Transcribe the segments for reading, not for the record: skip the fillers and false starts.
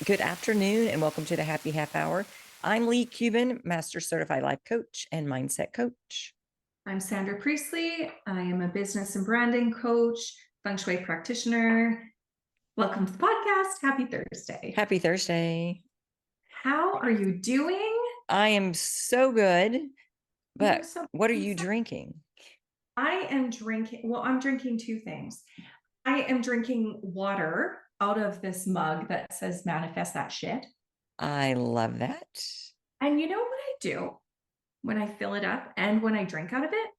Good afternoon and welcome to the Happy Half Hour. I'm Leigh Kubin, Master Certified Life Coach and Mindset Coach. I'm Sandra Priestley. I am a business and branding coach, feng shui practitioner. Welcome to the podcast. Happy Thursday. Happy Thursday. How are you doing? I am so good, but what are you drinking? I am drinking, I'm drinking two things. I am drinking water out of this mug that says manifest that shit. I love that. And you know what I do when I fill it up and when I drink out of it?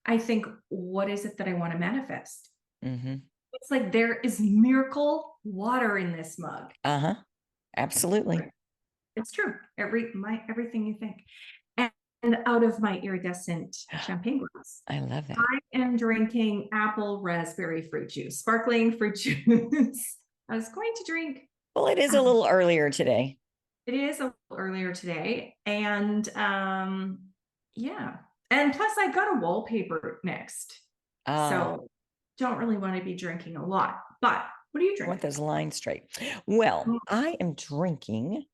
I think, what is it that I want to manifest? Mm-hmm. It's like there is miracle water in this mug. Uh-huh. Absolutely. It's true. Everything you think. And out of my iridescent champagne glass, I love that. I am drinking apple raspberry fruit juice, sparkling fruit juice. I was going to drink. Well, it is a little earlier today. It is a little earlier today. And yeah. And plus I've got a wallpaper next. So don't really want to be drinking a lot. But what are you drinking? I want those lines straight. Well, I am drinking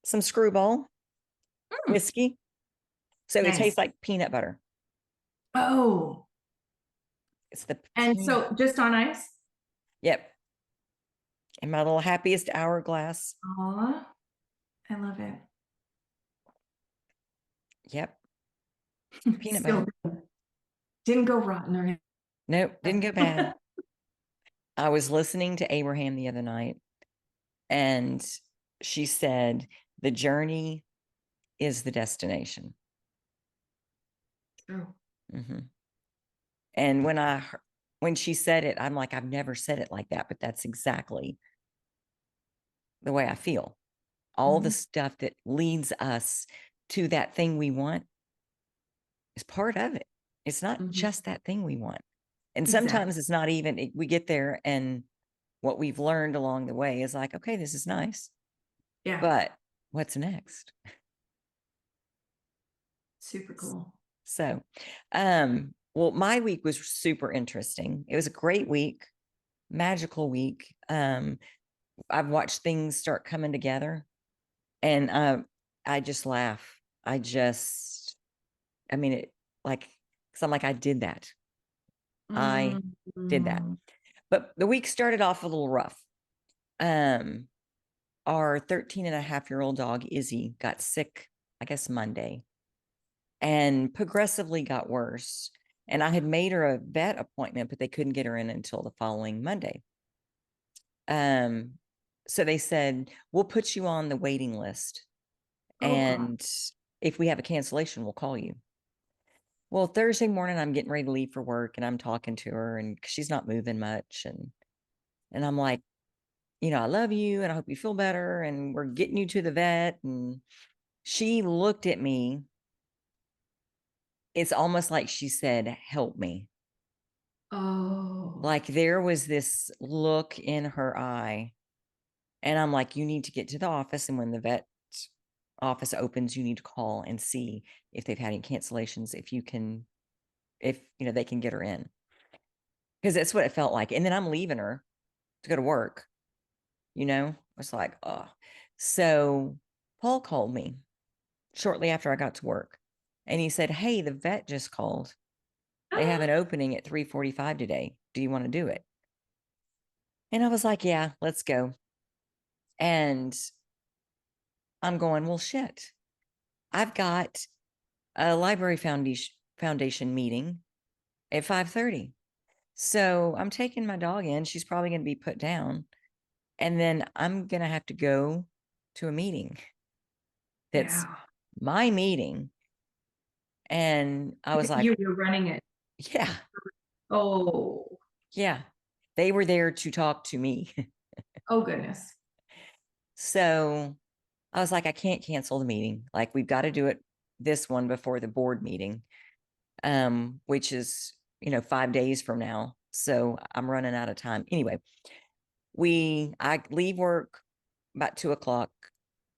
some Screwball whiskey. So It tastes like peanut butter. Oh. It's the so just on ice? Yep. In my little happiest hourglass. Aw, I love it. Yep. Peanut butter. Didn't go rotten or anything. Nope, didn't go bad. I was listening to Abraham the other night, and she said, the journey is the destination. True. Mm-hmm. And when she said it, I'm like, I've never said it like that, but that's exactly the way I feel. All the stuff that leads us to that thing we want is part of it. It's not just that thing we want. And sometimes it's not even, we get there and what we've learned along the way is like, okay, this is nice. Yeah. But what's next? Super cool. So, well, my week was super interesting. It was a great week, magical week. I've watched things start coming together and I just laugh. I mean, it like, cause I'm like, I did that. I did that. But the week started off a little rough. Our 13-and-a-half-year-old dog, Izzy, got sick, I guess, Monday, and progressively got worse. And I had made her a vet appointment, but they couldn't get her in until the following Monday. So they said, we'll put you on the waiting list. And if we have a cancellation, we'll call you. Well, Thursday morning, I'm getting ready to leave for work and I'm talking to her and she's not moving much. And I'm like, I love you and I hope you feel better. And we're getting you to the vet. And she looked at me. It's almost like she said, help me. Oh. Like there was this look in her eye. And I'm like, you need to get to the office. And when the vet office opens, you need to call and see if they've had any cancellations, if they can get her in. Because that's what it felt like. And then I'm leaving her to go to work. It's like, oh. So Paul called me shortly after I got to work. And he said, hey, the vet just called. They have an opening at 3:45 today. Do you want to do it? And I was like, yeah, let's go. And I'm going, well, shit. I've got a library foundation meeting at 5:30. So I'm taking my dog in. She's probably going to be put down. And then I'm going to have to go to a meeting. That's my meeting. And I was like, you were running it. Yeah. Oh. Yeah. They were there to talk to me. Oh, goodness. So I was like, I can't cancel the meeting. Like, we've got to do it this one before the board meeting, which is, 5 days from now. So I'm running out of time. Anyway, I leave work about 2:00,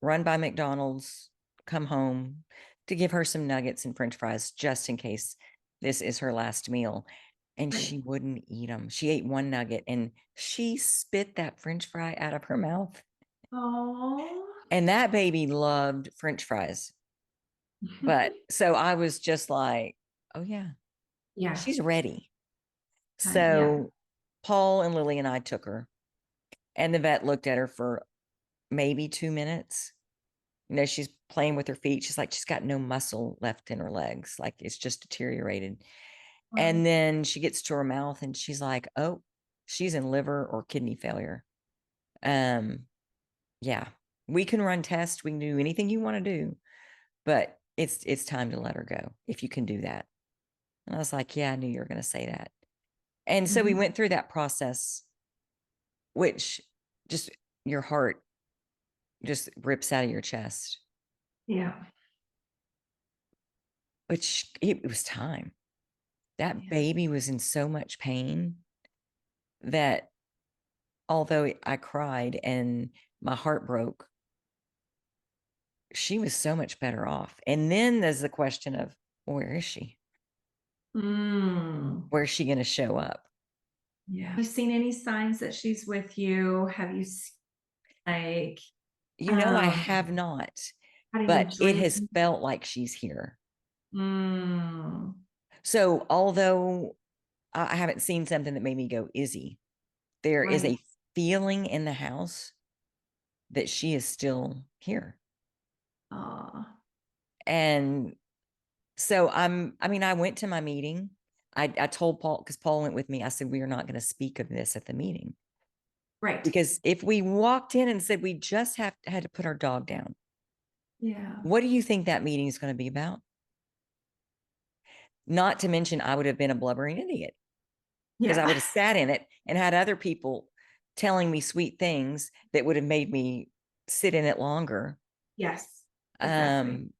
run by McDonald's, come home to give her some nuggets and French fries, just in case this is her last meal. And she wouldn't eat them. She ate one nugget and she spit that French fry out of her mouth. Oh. And that baby loved French fries. But so I was just like, oh, yeah, Yeah. she's ready. Yeah. So Paul and Lily and I took her, and the vet looked at her for maybe 2 minutes. She's playing with her feet. She's like, she's got no muscle left in her legs. Like it's just deteriorated. Wow. And then she gets to her mouth and she's like, oh, she's in liver or kidney failure. Um, yeah, we can run tests. We can do anything you want to do, but it's time to let her go if you can do that. And I was like, yeah, I knew you were going to say that. And so we Mhm. went through that process, which just your heart just rips out of your chest, Yeah. which it was time. That Yeah. baby was in so much pain that although I cried and my heart broke, she was so much better off. And then there's the question of, well, where is she? Mm. Where's she going to show up? Yeah. Have you seen any signs that she's with you? Have you seen, like, I um, have not, not even but it has dream? felt like she's here. Mm. So although I haven't seen something that made me go, Izzy, there is Right. a feeling in the house that she is still here. Ah. And so I went to my meeting. I told Paul, because Paul went with me, I said, we are not going to speak of this at the meeting. Right. Because if we walked in and said we just had to put our dog down, Yeah. what do you think that meeting is going to be about? Not to mention, I would have been a blubbering idiot because I would Yeah. have sat in it and had other people telling me sweet things that would have made me sit in it longer. Yes. Exactly. Um,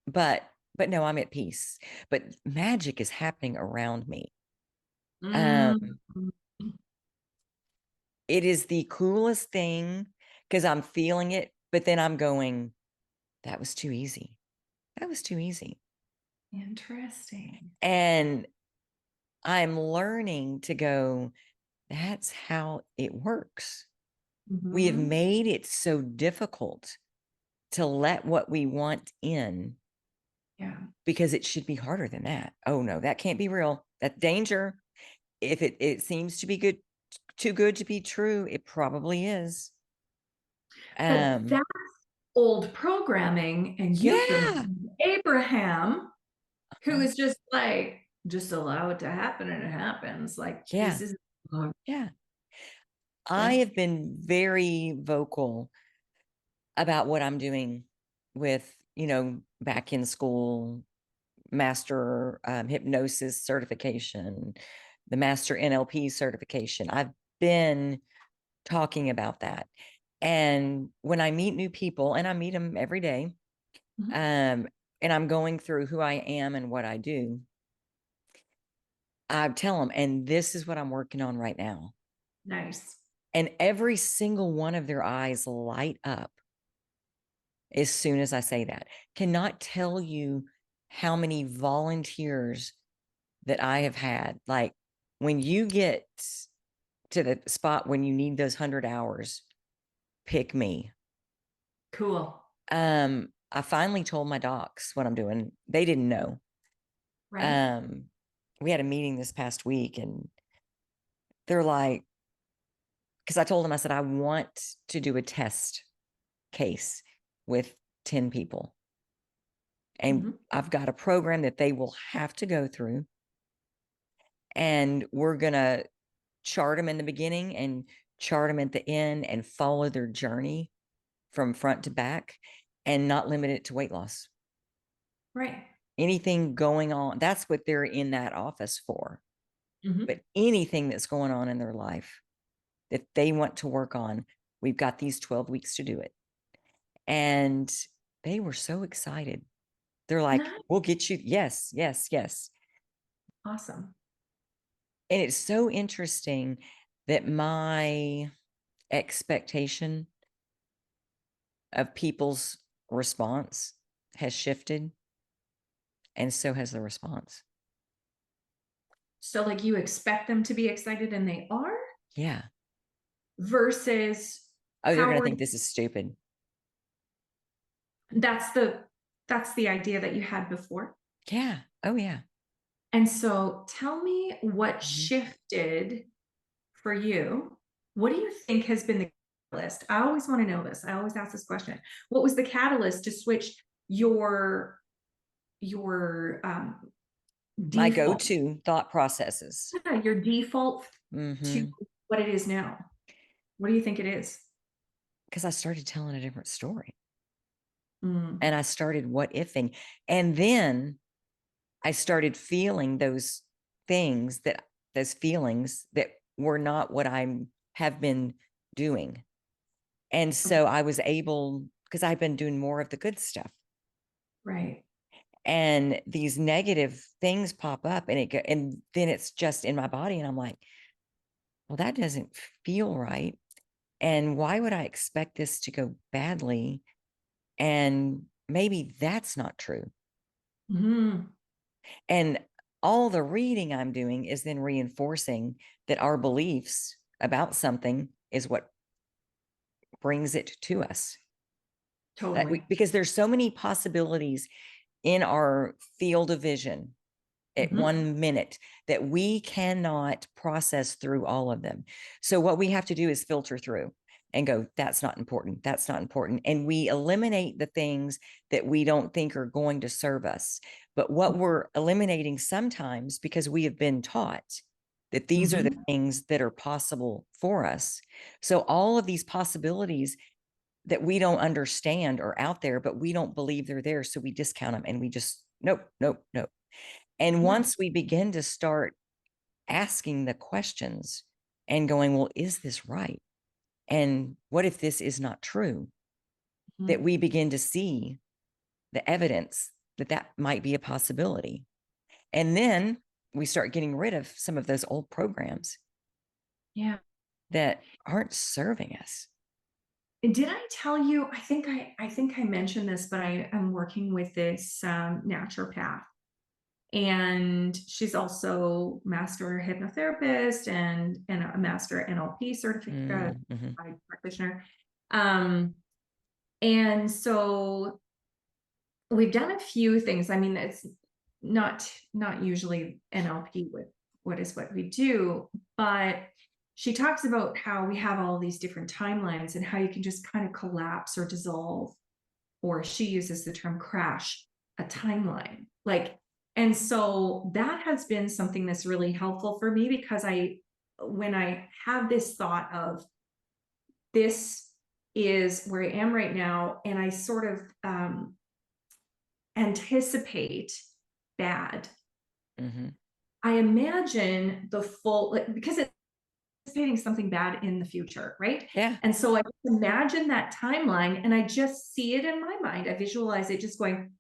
but no, I'm at peace. But magic is happening around me. Mm. Um, it is the coolest thing because I'm feeling it, but then I'm going, that was too easy. That was too easy. Interesting. And I'm learning to go, that's how it works. We have Mm-hmm. made it so difficult to let what we want in Yeah. because it should be harder than that. Oh no, that can't be real. That's danger. If it seems to be good, too good to be true, it probably is. But Um, that's old programming, and you've been yeah, listening to Abraham, who uh, is just like, just allow it to happen and it happens. Like, yeah, this is yeah. I like, have been very vocal about what I'm doing with, back in school, master hypnosis certification, the master NLP certification. I've been talking about that. And when I meet new people, and I meet them every day, mhm. um, and I'm going through who I am and what I do, I tell them, and this is what I'm working on right now. Nice. And every single one of their eyes light up as soon as I say that. Cannot tell you how many volunteers that I have had. Like when you get to the spot when you need those 100 hours, pick me. Cool. I finally told my docs what I'm doing. They didn't know. Right. Um, we had a meeting this past week and they're like, because I told them, I said, I want to do a test case with 10 people. And Mhm. I've got a program that they will have to go through. And we're going to chart them in the beginning and chart them at the end and follow their journey from front to back and not limit it to weight loss. Right. Anything going on, that's what they're in that office for. Mhm. But anything that's going on in their life that they want to work on, we've got these 12 weeks to do it. And they were so excited. They're like, Nice. we'll get you. Yes, yes, yes. Awesome. And it's so interesting that my expectation of people's response has shifted, and so has the response. So, like, you expect them to be excited and they are, Yeah. versus Oh, they're How going to were think this is stupid. that's the idea that you had before. Yeah. Oh, yeah. And so tell me what Mhm. shifted for you. What do you think has been the catalyst? I always want to know this. I always ask this question. What was the catalyst to switch your My default go-to thought processes. your default to Mhm. what it is now? What do you think it is? 'Cause I started telling a different story, Mm, and I started what ifing, and then I started feeling those feelings that were not what I'm have been doing. And okay, so I was able, because I've been doing more of the good stuff, right. and these negative things pop up, and then it's just in my body, and I'm like, well, that doesn't feel right. And why would I expect this to go badly? And maybe that's not true. Mhm. And all the reading I'm doing is then reinforcing that our beliefs about something is what brings it to us. Totally. Because there's so many possibilities in our field of vision at Mhm. 1 minute that we cannot process through all of them. So what we have to do is filter through and go, that's not important. That's not important. And we eliminate the things that we don't think are going to serve us. But what we're eliminating sometimes because we have been taught that these are the Mhm. things that are possible for us. So all of these possibilities that we don't understand are out there, but we don't believe they're there. So we discount them and we just, nope, nope, nope. And Yeah. once we begin to start asking the questions and going, well, is this right? And what if this is not true? That Mhm. we begin to see the evidence that that might be a possibility. And then we start getting rid of some of those old programs Yeah. that aren't serving us. And did I tell you? I think I mentioned this, but I am working with this naturopath, and she's also master hypnotherapist and a master NLP certificate Mm-hmm. practitioner. Um, and so we've done a few things. I mean, it's not usually NLP with what we do, but she talks about how we have all these different timelines and how you can just kind of collapse or dissolve, or she uses the term crash a timeline. Like, and so that has been something that's really helpful for me because when I have this thought of this is where I am right now, and I sort of anticipate bad. Mm-hmm. I imagine the full, like, because it's anticipating something bad in the future, right? Yeah. And so I imagine that timeline and I just see it in my mind. I visualize it just going,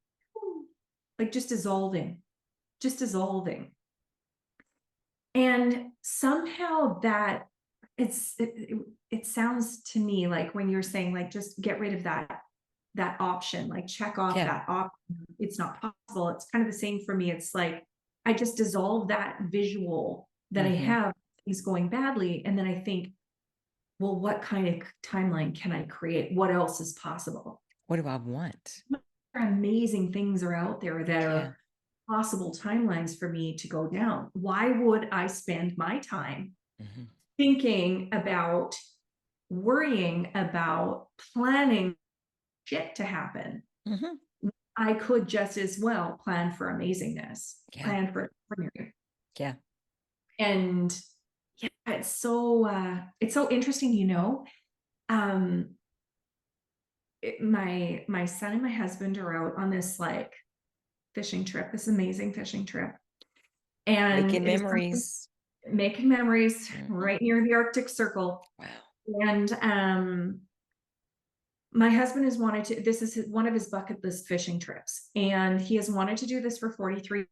like just dissolving, just dissolving. And somehow that it sounds to me like when you're saying like just get rid of that option, like check off Yeah. that option. It's not possible. It's kind of the same for me. It's like I just dissolve that visual that I Mm-hmm. have things going badly. And then I think, well, what kind of timeline can I create? What else is possible? What do I want? Amazing things are out there that Yeah. are possible timelines for me to go down. Why would I spend my time Mm-hmm. thinking about, worrying about, planning shit to happen? Mm-hmm. I could just as well plan for amazingness, Yeah. plan for extraordinary. Yeah. And yeah, it's so interesting, Um, my son and my husband are out on this like fishing trip, this amazing fishing trip, and Making it is memories. making memories Mm-hmm. right near the Arctic Circle. Wow. And my husband has wanted to. This is one of his bucket list fishing trips, and he has wanted to do this for 43.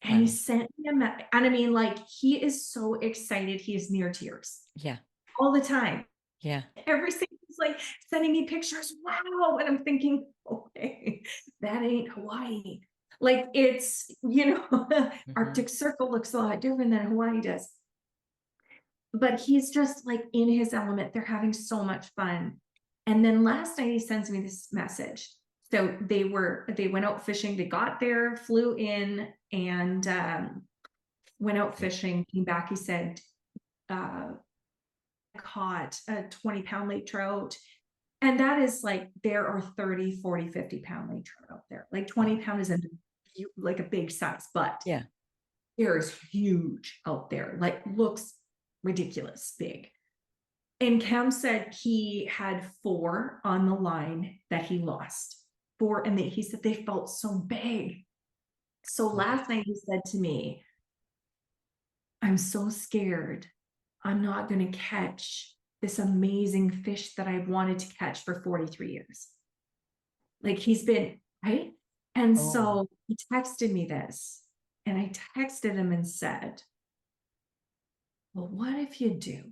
And he Wow. sent me and I mean, like, he is so excited. He is near tears Yeah. all the time. Yeah. Every single he's like sending me pictures. Wow. And I'm thinking, okay, that ain't Hawaii. Like it's, Mm-hmm. Arctic Circle looks a lot different than Hawaii does. but he's just like in his element. They're having so much fun. And then last night he sends me this message. So they went out fishing. They got there, flew in, and went out fishing, came back. He said, uh, caught a 20-pound lake trout. And that is like, there are 30, 40, 50-pound lake trout out there. Like 20-pound is like a big size, but Yeah. there's huge out there, like looks ridiculous big. And Cam said he had 4 on the line that he lost. 4, and he said they felt so big. So last night he said to me, I'm so scared. I'm not going to catch this amazing fish that I've wanted to catch for 43 years. Like he's been, right? And Oh, so he texted me this, and I texted him and said, well, what if you do?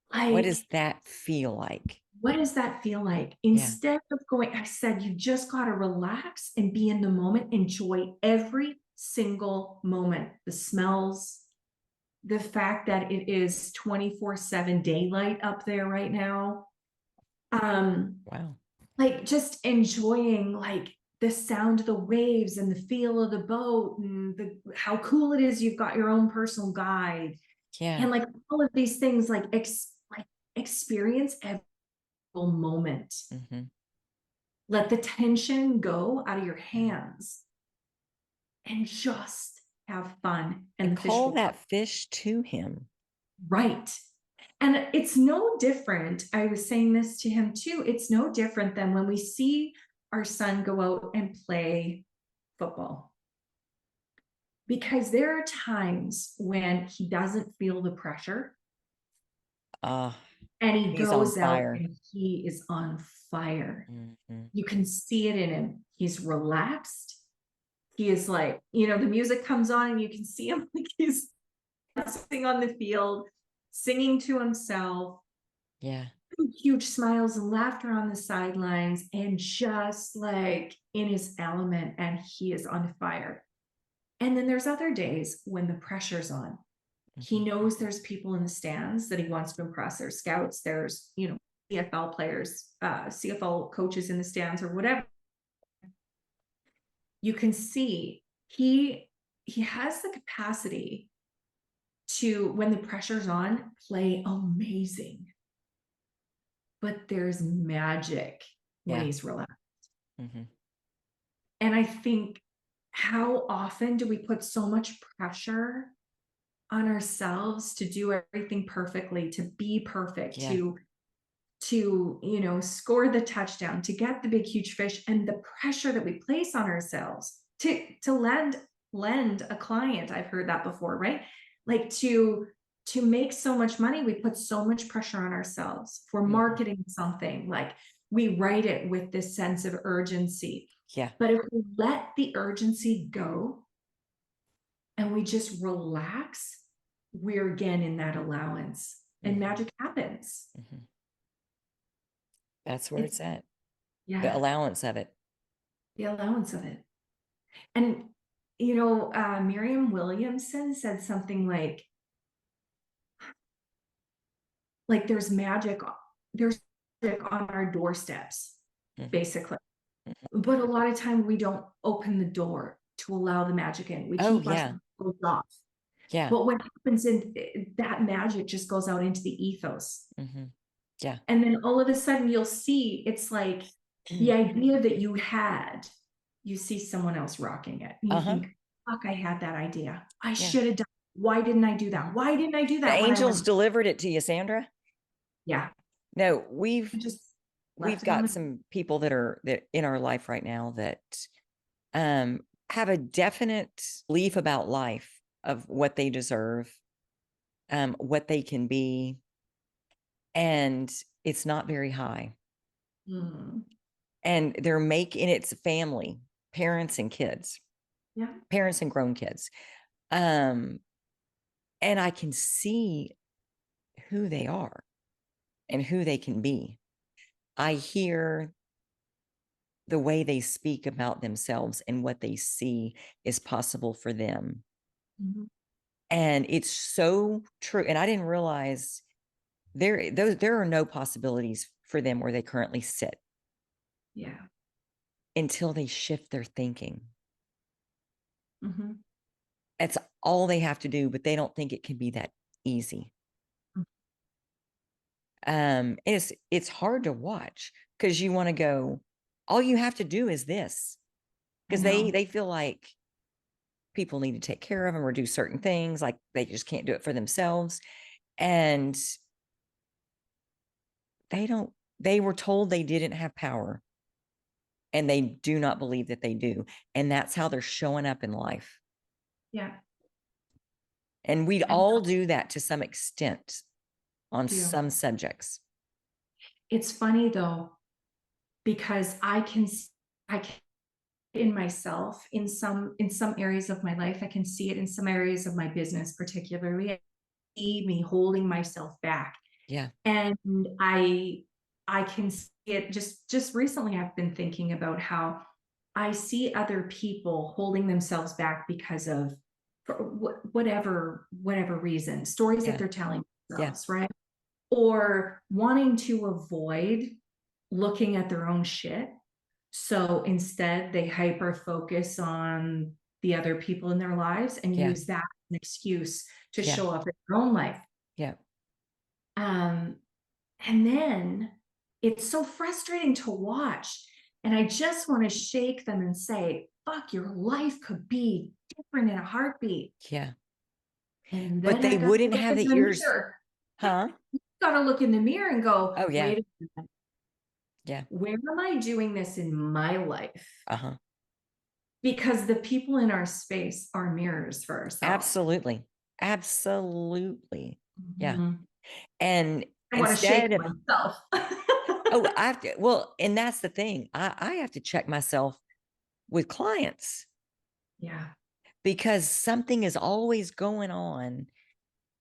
what Like, does that feel like? what does that feel like? Yeah. Instead of going, I said, you just got to relax and be in the moment, enjoy every single moment, the smells, the fact that it is 24/7 daylight up there right now. Wow. Like just enjoying like the sound of the waves and the feel of the boat and how cool it is you've got your own personal guide Yeah. and like all of these things like experience every moment. Mm-hmm. Let the tension go out of your Yeah. hands and just have fun, and And the fish call will come. that fish to him. Right. And it's no different. I was saying this to him too. It's no different than when we see our son go out and play football. Because there are times when he doesn't feel the pressure Uh, and he he's on goes out fire. and he is on fire. Mm-hmm. You can see it in him. He's relaxed. He is like, the music comes on and you can see him like he's dancing on the field, singing to himself, Yeah. huge smiles and laughter on the sidelines, and just like in his element, and he is on fire. And then there's other days when the pressure's on. He Mm-hmm. knows there's people in the stands that he wants to impress. There's scouts, there's, CFL players, CFL coaches in the stands or whatever. You can see he has the capacity to, when the pressure's on, play amazing. But there's magic when Yeah. he's relaxed. Mm-hmm. And I think, how often do we put so much pressure on ourselves to do everything perfectly, to be perfect, Yeah. to score the touchdown, to get the big huge fish, and the pressure that we place on ourselves to lend a client. I've heard that before, right? Like to make so much money, we put so much pressure on ourselves for Mm-hmm. marketing something. Like we write it with this sense of urgency. Yeah. But if we let the urgency go and we just relax, we're again in that allowance, and Mm-hmm. magic happens. Mm-hmm. That's where It's, it's at. The yeah, allowance of it. the allowance of it. And, Miriam Williamson said something like there's magic on our doorsteps, Mm-hmm. basically. But a lot of time we don't open the door to allow the magic in. We Oh, keep yeah. ourselves off. Yeah. But what happens in that magic just goes out into the ethos. Mm-hmm. Yeah. And then all of a sudden you'll see it's like the idea that you had, you see someone else rocking it. And you Uh-huh. think, fuck, I had that idea. I Yeah. should have done. Why didn't I do that? Why didn't I do The that when I angels went? delivered it to you, Sandra. Yeah. No, I just we've left it on got the. some people that in our life right now that have a definite belief about life of what they deserve, what they can be, and it's not very high. Hmm. And they're making it's family, parents and kids, Yeah. parents and grown kids. Um, and I can see who they are and who they can be. I hear the way they speak about themselves and what they see is possible for them. Mhm. And it's so true. And I didn't realize there are no possibilities for them where they currently sit Yeah. until they shift their thinking. Mhm. That's all they have to do, but they don't think it can be that easy. Mm. It's hard to watch because you want to go, all you have to do is this. I Because know. they feel like people need to take care of them or do certain things, like they just can't do it for themselves. And they were told they didn't have power, and they do not believe that they do. And that's how they're showing up in life. Yeah. And we'd I all do that to some extent on do. some subjects. It's funny though, because I can in myself in some areas of my life. I can see it in some areas of my business, particularly. I see me holding myself back. Yeah. And I can see it just recently. I've been thinking about how I see other people holding themselves back because of for whatever reason, stories that Yeah. they're telling Yeah. themselves, right? Or wanting to avoid looking at their own shit. So instead, they hyper focus on the other people in their lives and Yeah. use that as an excuse to Yeah. show up in their own life. Yeah. Um, and then it's so frustrating to watch. And I just want to shake them and say, fuck, your life could be different in a heartbeat. Yeah. And But then I they got to wouldn't look have in the the ears. mirror. Huh? Got to look in the mirror and go, Oh, yeah. wait a minute, Yeah. where am I doing this in my life? Uh-huh. Because the people in our space are mirrors for ourselves. Absolutely. Absolutely. Yeah. Mhm. And I want to shake instead of, myself. oh, I have to, well, and that's the thing. I have to check myself with clients Yeah, because something is always going on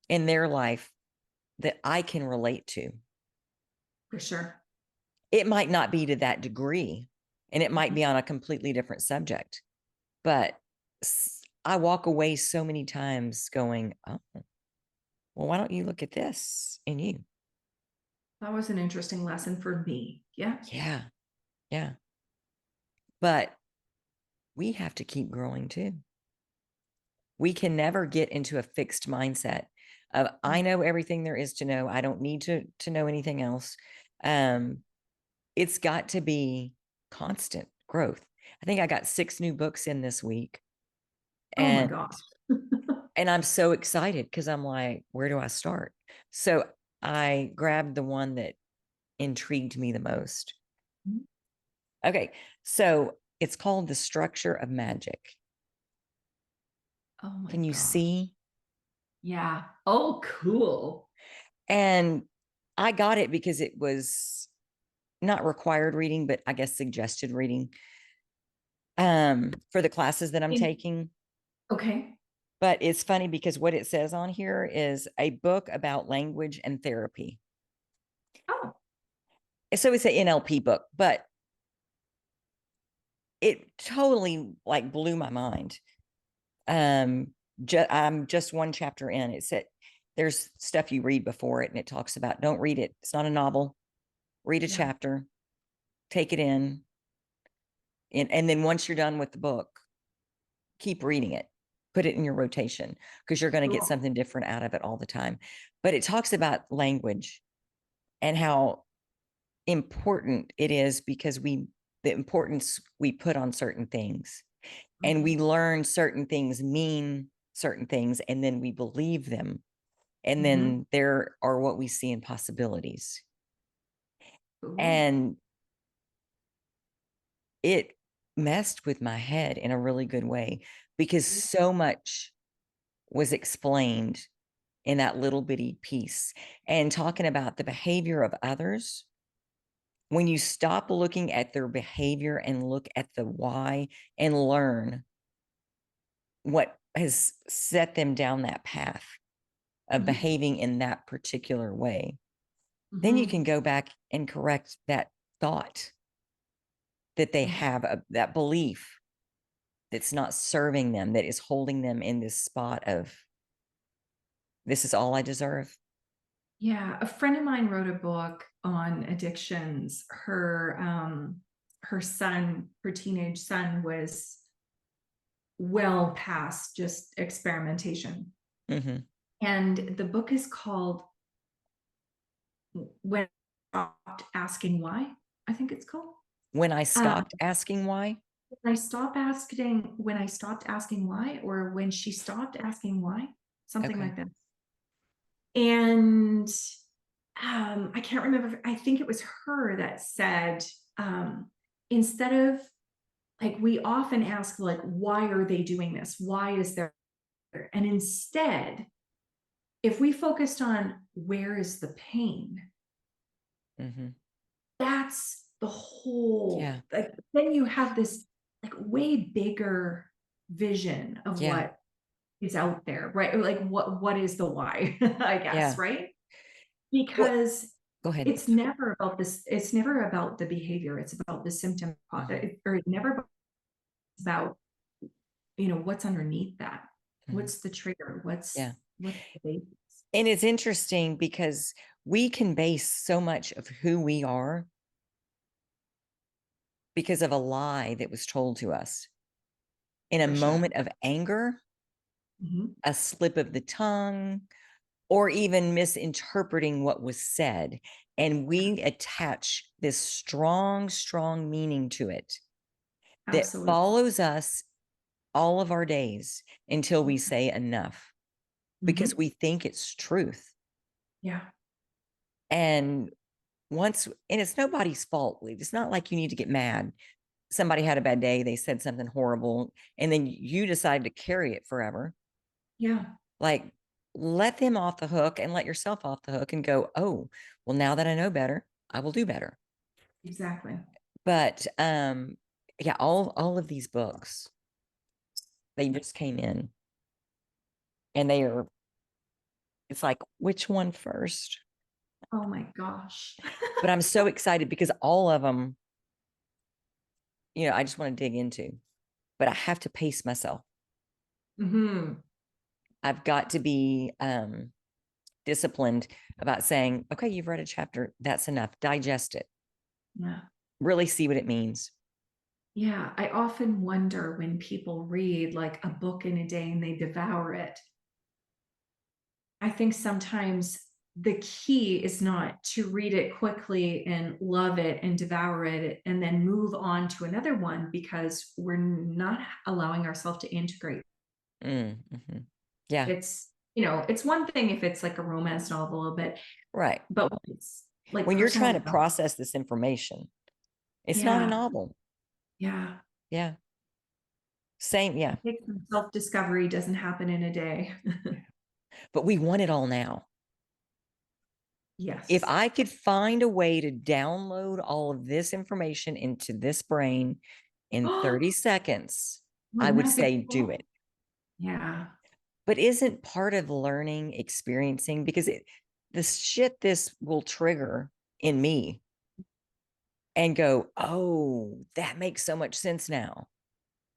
in their life that I can relate to. for sure. It might not be to that degree, and it might be on a completely different subject, but I walk away so many times going, oh, well, why don't you look at this in you? That was an interesting lesson for me. Yeah. Yeah. Yeah. But we have to keep growing too. We can never get into a fixed mindset of I know everything there is to know. I don't need to know anything else. Um, it's got to be constant growth. I think I got 6 new books in this week, Oh my and gosh. I'm so excited because I'm like, where do I start? So I grabbed the one that intrigued me the most. Okay, so it's called The Structure of Magic. Oh my Can you gosh. see? Yeah. Oh, cool. And I got it because it was not required reading, but I guess suggested reading for the classes that I'm taking. Okay. But it's funny because what it says on here is a book about language and therapy. Oh, So it's an NLP book, but it totally like blew my mind. I'm just one chapter in. It said there's stuff you read before it, and it talks about don't read it. It's not a novel. Read a yeah. chapter, take it in, and then once you're done with the book, keep reading it. Put it in your rotation because you're going to get Cool. something different out of it all the time. But it talks about language and how important it is because the importance we put on certain things, and we Mhm. learn certain things mean certain things, and then we believe them, and Mhm. then there are what we see in possibilities. Cool. And it messed with my head in a really good way because so much was explained in that little bitty piece, and talking about the behavior of others. When you stop looking at their behavior and look at the why and learn what has set them down that path of Mhm. behaving in that particular way, then you Mhm. can go back and correct that thought that they Mhm. have, that belief that's not serving them, that is holding them in this spot of Yeah. This is all I deserve. Yeah, a friend of mine wrote a book on addictions. Her son, her teenage son, was well past just experimentation. Hmm. And the book is called When I Stopped Asking Why, I think it's called. When I Um, stopped asking why. when I stopped asking why, or when she stopped asking why, something Okay. like that. And I can't remember. I think it was her that said, instead of, like, we often ask, like, why are they doing this? Why is there? And instead, if we focused on where is the pain, Hmm. that's the Yeah. whole, like, then you have this like way bigger vision of Yeah. what is out there, right? Or like what is the why, I guess, Yeah. right? What? Because Go ahead. it's never about this, it's never about the behavior, it's about the symptom, Hmm. or it's never about, what's underneath that. Hmm. What's the trigger? Yeah. What's the basis? And it's interesting because we can base so much of who we are because of a lie that was told to us in a For sure. moment of anger, Mhm. a slip of the tongue, or even misinterpreting what was said. And we attach this strong, strong meaning to it that Absolutely. follows us all of our days until we say enough because Mhm. we think it's truth. Yeah. And and it's nobody's fault. It's not like you need to get mad. Somebody had a bad day, they said something horrible, and then you decide to carry it forever. Yeah. Like, let them off the hook and let yourself off the hook and go, oh, well, now that I know better, I will do better. Exactly. But yeah, all of these books, they just came in and they are, it's like, which one first? Oh my gosh. But I'm so excited because all of them, I just want to dig into, but I have to pace myself. Hmm. I've got to be disciplined about saying, okay, you've read a chapter, that's enough. Digest it. Yeah. Really see what it means. Yeah. I often wonder when people read like a book in a day and they devour it. I think sometimes the key is not to read it quickly and love it and devour it and then move on to another one, because we're not allowing ourselves to integrate. Mm-hmm. Yeah, It's one thing if it's like a romance novel a bit, right. but when it's like When you're personal trying to development. process this information, it's not a Yeah. novel. Yeah. Yeah. Same. Yeah. I think self-discovery doesn't happen in a day. But we want it all now. If Yes. I could find a way to download all of this information into this brain in 30 seconds, I Wouldn't would that be say do cool? it. Yeah. But isn't part of learning experiencing because the shit this will trigger in me and go, oh, that makes so much sense now.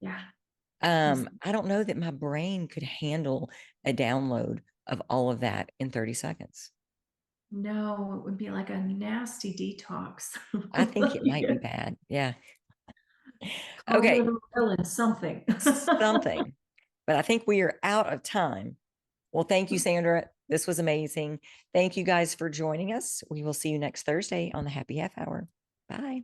Yeah. I don't know that my brain could handle a download of all of that in 30 seconds. No, it would be like a nasty detox. I think it might be Like, bad. Yeah. call it Okay. a villain, something. Something. But I think we are out of time. Well, thank you, Sandra. This was amazing. Thank you guys for joining us. We will see you next Thursday on the Happy Half Hour. Bye.